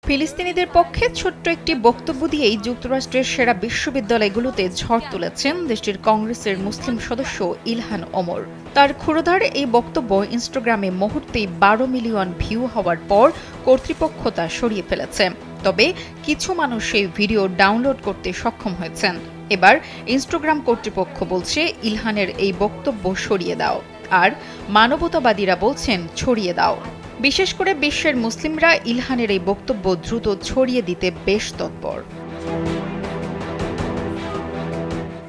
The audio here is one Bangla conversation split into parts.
ফিলিস্তিনিদের পক্ষে ছোট্ট একটি বক্তব্য দিয়েই যুক্তরাষ্ট্রের সেরা বিশ্ববিদ্যালয়গুলোতে ঝড় তুলেছেন দেশটির কংগ্রেসের মুসলিম সদস্য ইলহান ওমর। তার ক্ষুরধার এই বক্তব্য ইনস্টাগ্রামে মুহূর্তেই 12 মিলিয়ন ভিউ হওয়ার পর কর্তৃপক্ষ তা সরিয়ে ফেলেছে। তবে কিছু মানুষ সেই ভিডিও ডাউনলোড করতে সক্ষম হয়েছেন। এবার ইনস্টাগ্রাম কর্তৃপক্ষ বলছে ইলহানের এই বক্তব্য সরিয়ে দাও, আর মানবতাবাদীরা বলছেন ছড়িয়ে দাও। বিশেষ করে বিশ্বের মুসলিমরা ইলহানের এই বক্তব্য দ্রুত ছড়িয়ে দিতে বেশ তৎপর।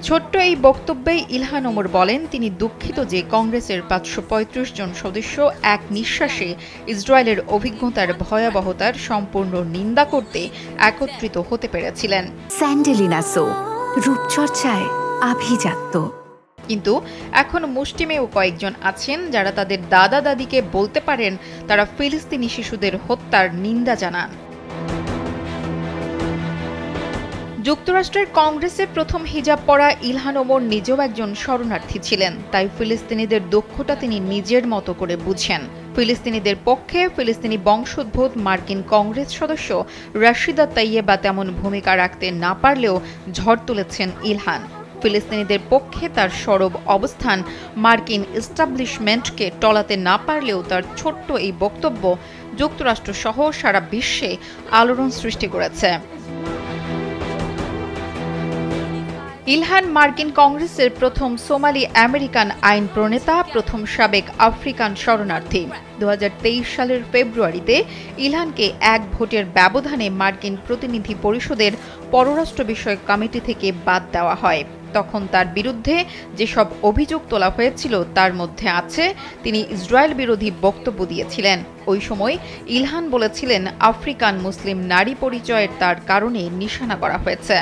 ছোট্ট এই বক্তব্যে ইলহান ওমর বলেন, তিনি দুঃখিত যে কংগ্রেসের 535 জন সদস্য এক নিঃশ্বাসে ইসরায়েলের অভিজ্ঞতার ভয়াবহতার সম্পূর্ণ নিন্দা করতে একত্রিত হতে পেরেছিলেন। স্যান্ডেলিনা সো, রূপচর্চায় আভিজাত্য। কিন্তু এখন মুষ্টিমেয় কয়েকজন আছেন যারা তাদের দাদা দাদিকে বলতে পারেন তারা ফিলিস্তিনি শিশুদের হত্যার নিন্দা জানান। যুক্তরাষ্ট্রের কংগ্রেসের প্রথম হিজাব পরা ইলহান ওমর নিজেও একজন শরণার্থী ছিলেন, তাই ফিলিস্তিনিদের দুঃখটা তিনি নিজের মতো করে বুঝেন। ফিলিস্তিনিদের পক্ষে ফিলিস্তিনি বংশোদ্ভূত মার্কিন কংগ্রেস সদস্য রাশিদা তাইয়েবা তেমন ভূমিকা রাখতে না পারলেও ঝড় তুলেছেন ইলহান। ফিলিস্তিনিদের পক্ষে তার সরব অবস্থান মার্কিন এস্টাবলিশমেন্টকে টলাতে না পারলেও তার ছোট্ট এই বক্তব্য যুক্তরাষ্ট্রসহ সারা বিশ্বে আলোড়ন সৃষ্টি করেছে। ইলহান মার্কিন কংগ্রেসের প্রথম সোমালি আমেরিকান আইন প্রণেতা, প্রথম সাবেক আফ্রিকান শরণার্থী। 2023 সালের ফেব্রুয়ারিতে ইলহানকে এক ভোটের ব্যবধানে মার্কিন প্রতিনিধি পরিষদের পররাষ্ট্র বিষয়ক কমিটি থেকে বাদ দেওয়া হয়। তখন তার বিরুদ্ধে যেসব অভিযোগ তোলা হয়েছিল তার মধ্যে আছে তিনি ইসরায়েল বিরোধী বক্তব্য দিয়েছিলেন। ওই সময় ইলহান বলেছিলেন আফ্রিকান মুসলিম নারী পরিচয়ের তার কারণে নিশানা করা হয়েছে।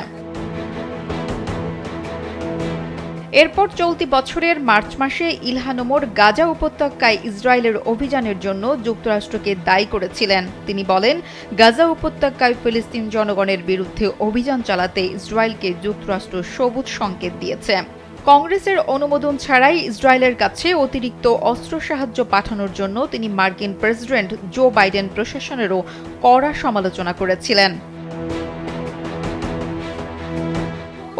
এরপর চলতি বছরের মার্চ মাসে ইলহান ওমর গাজা উপত্যকায় ইসরায়েলের অভিযানের জন্য যুক্তরাষ্ট্রকে দায়ী করেছিলেন। তিনি বলেন, গাজা উপত্যকায় ফিলিস্তিন জনগণের বিরুদ্ধে অভিযান চালাতে ইসরায়েলকে যুক্তরাষ্ট্র সবুজ সংকেত দিয়েছে। কংগ্রেসের অনুমোদন ছাড়াই ইসরায়েলের কাছে অতিরিক্ত অস্ত্র সাহায্য পাঠানোর জন্য তিনি মার্কিন প্রেসিডেন্ট জো বাইডেন প্রশাসনেরও কড়া সমালোচনা করেছিলেন।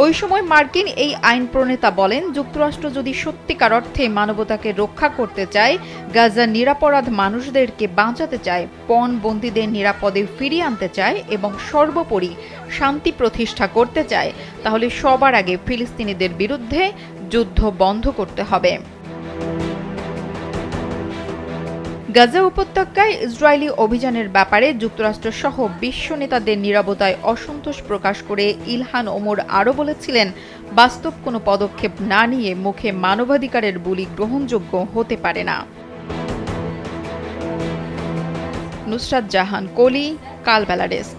ওই সময় মার্কিন এই আইন প্রণেতা বলেন, যুক্তরাষ্ট্র যদি সত্যিকার অর্থে মানবতাকে রক্ষা করতে চায়, গাজার নিরাপরাধ মানুষদেরকে বাঁচাতে চায়, পণবন্দীদের নিরাপদে ফিরিয়ে আনতে চায় এবং সর্বোপরি শান্তি প্রতিষ্ঠা করতে চায়, তাহলে সবার আগে ফিলিস্তিনিদের বিরুদ্ধে যুদ্ধ বন্ধ করতে হবে। গাজা উপত্যকায় ইসরায়েলি অভিযানের ব্যাপারে যুক্তরাষ্ট্রসহ বিশ্ব নেতাদের নীরবতায় অসন্তোষ প্রকাশ করে ইলহান ওমর আরও বলেছিলেন, বাস্তব কোনো পদক্ষেপ না নিয়ে মুখে মানবাধিকারের বুলি গ্রহণযোগ্য হতে পারে না। নুসরাত জাহান কলি, কালবেলা ডেস্ক।